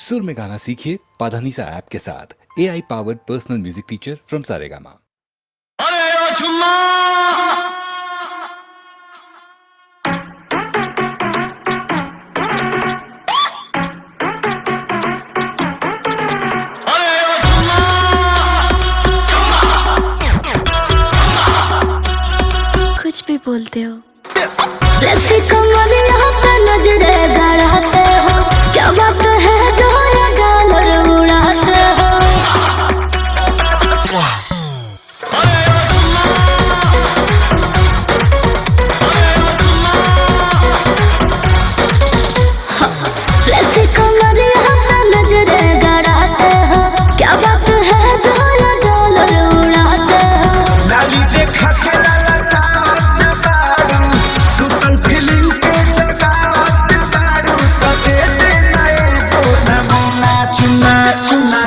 सुर में गाना सीखिए पाधानीसा ऐप के साथ। AI powered personal music teacher from Saregama. कुछ भी बोलते हो। फ्लेक्सी कमर यहाँ पे नजरे गड़ाते हो, क्या बात है जो ये डॉलर उड़ाते हो। फ्लेक्सी कमर यहाँ पे नजरे गड़ाते हो, क्या बात है जो ये डॉलर उड़ाते हो। लाली देखा के लाला चाहत बारू, सुतल फीलिंग के जगावत बारू, तो दे दे नए को नमूना चुना चुना